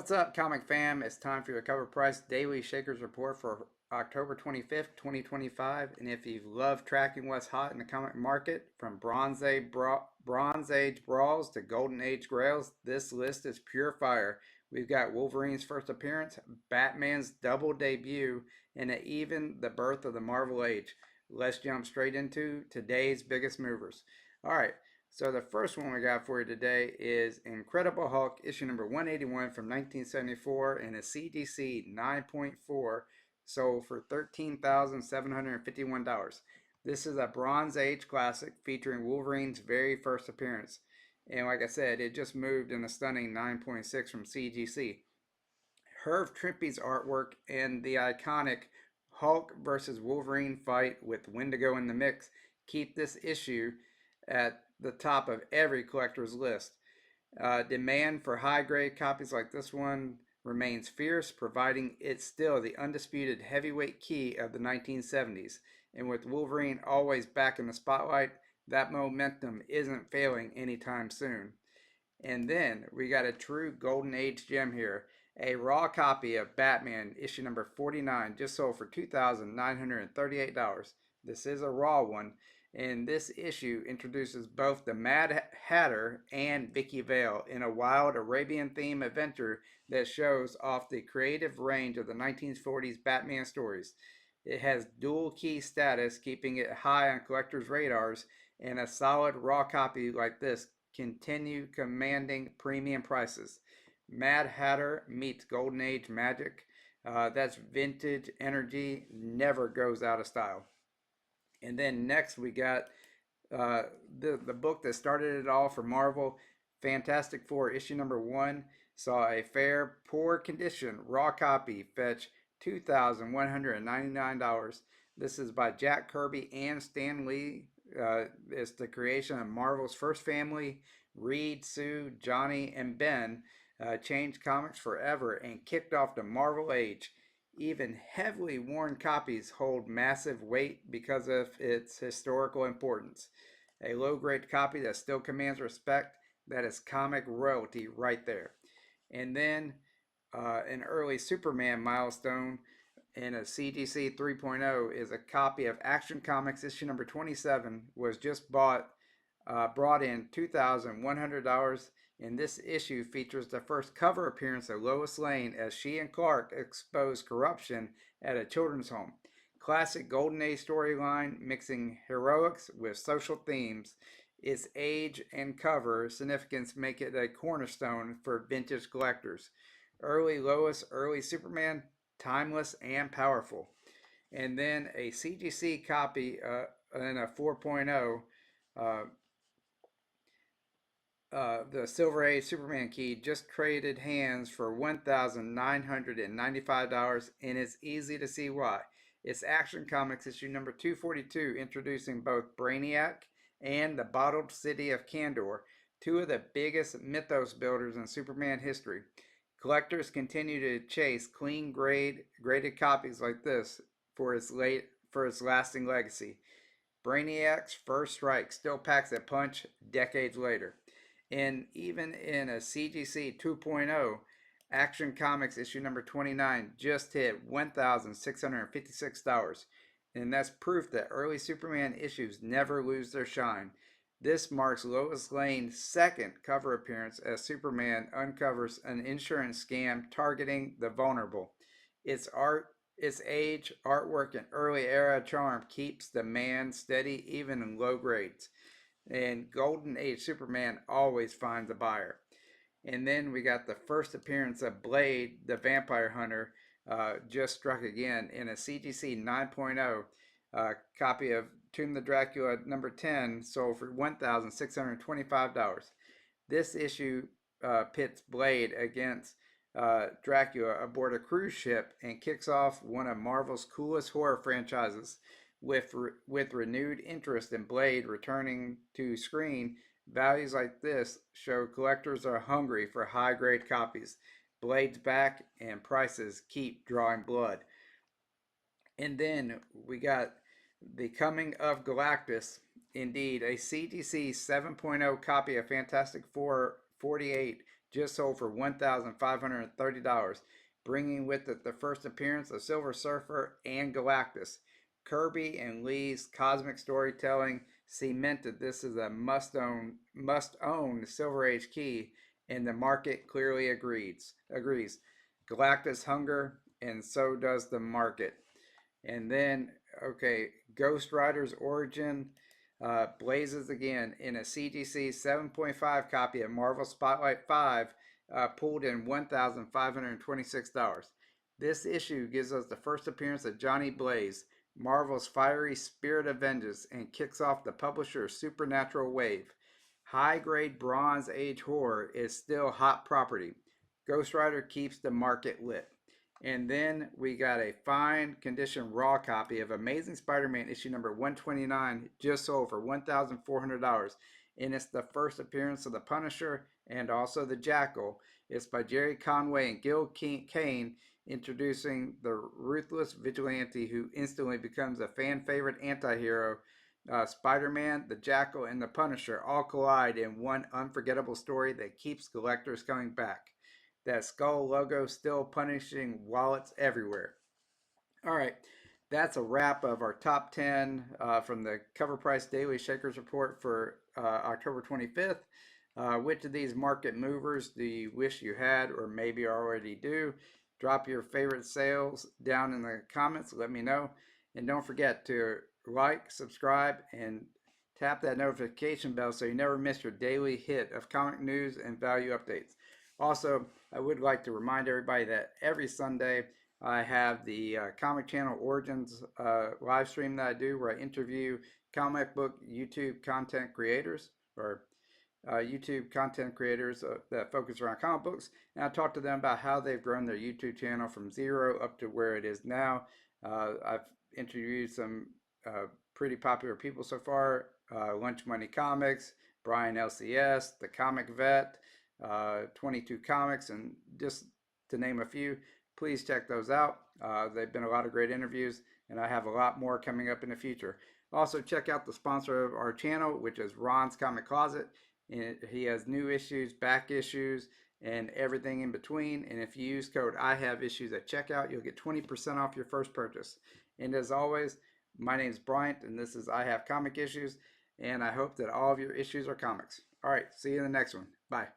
What's up, comic fam? It's time for your CovrPrice Daily Shakers Report for October 25th, 2025. And if you love tracking what's hot in the comic market, from Bronze Age brawls to Golden Age grails, this list is pure fire. We've got Wolverine's first appearance, Batman's double debut, and even the birth of the Marvel Age. Let's jump straight into today's biggest movers. All right. So the first one we got for you today is Incredible Hulk, issue number 181 from 1974 in a CGC 9.4, sold for $13,751. This is a Bronze Age classic featuring Wolverine's very first appearance. And like I said, it just moved in a stunning 9.6 from CGC. Herv Trimpe's artwork and the iconic Hulk versus Wolverine fight with Wendigo in the mix keep this issue at the top of every collector's list. Demand for high-grade copies like this one remains fierce, providing it's still the undisputed heavyweight key of the 1970s. And with Wolverine always back in the spotlight, that momentum isn't failing anytime soon. And then we got a true Golden Age gem here. A raw copy of Batman, issue number 49, just sold for $2,938. This is a raw one. And this issue introduces both the Mad Hatter and Vicky Vale in a wild Arabian theme adventure that shows off the creative range of the 1940s Batman stories. It has dual key status, keeping it high on collectors' radars, and a solid raw copy like this continue commanding premium prices. Mad Hatter meets Golden Age magic. That's vintage energy, never goes out of style. And then next we got the book that started it all for Marvel, Fantastic Four, issue number 1, saw a fair, poor condition raw copy fetch $2,199. This is by Jack Kirby and Stan Lee. It's the creation of Marvel's first family. Reed, Sue, Johnny, and Ben changed comics forever and kicked off the Marvel Age. Even heavily worn copies hold massive weight because of its historical importance. A low-grade copy that still commands respect, that is comic royalty right there. And then an early Superman milestone in a CGC 3.0 is a copy of Action Comics issue number 27, was just brought in $2,100. And this issue features the first cover appearance of Lois Lane as she and Clark expose corruption at a children's home. Classic Golden Age storyline mixing heroics with social themes. Its age and cover significance make it a cornerstone for vintage collectors. Early Lois, early Superman, timeless and powerful. And then a CGC copy in a 4.0, the Silver Age Superman key just traded hands for $1,995, and it's easy to see why. It's Action Comics issue number 242, introducing both Brainiac and the Bottled City of Kandor, two of the biggest mythos builders in Superman history. Collectors continue to chase clean graded copies like this for its lasting legacy. Brainiac's first strike still packs a punch decades later. And even in a CGC 2.0, Action Comics issue number 29 just hit $1,656. And that's proof that early Superman issues never lose their shine. This marks Lois Lane's second cover appearance as Superman uncovers an insurance scam targeting the vulnerable. Its age, artwork, and early era charm keeps the man steady even in low grades. And Golden Age Superman always finds a buyer. And then we got the first appearance of Blade, the Vampire Hunter, just struck again in a CGC 9.0 copy of Tomb of Dracula number 10, sold for $1,625. This issue pits Blade against Dracula aboard a cruise ship and kicks off one of Marvel's coolest horror franchises. With renewed interest in Blade returning to screen, values like this show collectors are hungry for high-grade copies. Blade's back and prices keep drawing blood. And then we got The Coming of Galactus. Indeed, a CGC 7.0 copy of Fantastic Four 48 just sold for $1,530, bringing with it the first appearance of Silver Surfer and Galactus. Kirby and Lee's cosmic storytelling cemented this as a must own Silver Age key, and the market clearly agrees. Galactus hunger, and so does the market. And then, okay, Ghost Rider's origin blazes again in a CGC 7.5 copy of Marvel Spotlight 5, pulled in $1,526. This issue gives us the first appearance of Johnny Blaze, Marvel's fiery spirit of vengeance, and kicks off the publisher's supernatural wave. High grade Bronze Age horror is still hot property. Ghost Rider keeps the market lit. And then we got a fine condition raw copy of Amazing Spider-Man issue number 129, just sold for $1,400. And it's the first appearance of the Punisher and also the Jackal. It's by Jerry Conway and Gil Kane, introducing the ruthless vigilante who instantly becomes a fan favorite anti-hero. Spider-Man, the Jackal, and the Punisher all collide in one unforgettable story that keeps collectors coming back. That skull logo still punishing wallets everywhere. All right, that's a wrap of our top 10 from the CovrPrice Daily Shakers Report for October 25th. Which of these market movers do you wish you had or maybe already do? Drop your favorite sales down in the comments. Let me know. And don't forget to like, subscribe, and tap that notification bell so you never miss your daily hit of comic news and value updates. Also, I would like to remind everybody that every Sunday I have the Comic Channel Origins live stream that I do, where I interview comic book YouTube content creators, or YouTube content creators that focus around comic books, and I talk to them about how they've grown their YouTube channel from zero up to where it is now. I've interviewed some pretty popular people so far: Lunch Money Comics, Brian LCS, the Comic Vet, 22 Comics, and just to name a few. Please check those out. They've been a lot of great interviews, and I have a lot more coming up in the future. Also, check out the sponsor of our channel, which is Ron's Comic Closet. And he has new issues, back issues, and everything in between. And if you use code IHAVEISSUES at checkout, you'll get 20% off your first purchase. And as always, my name is Bryant, and this is I Have Comic Issues. And I hope that all of your issues are comics. All right, see you in the next one. Bye.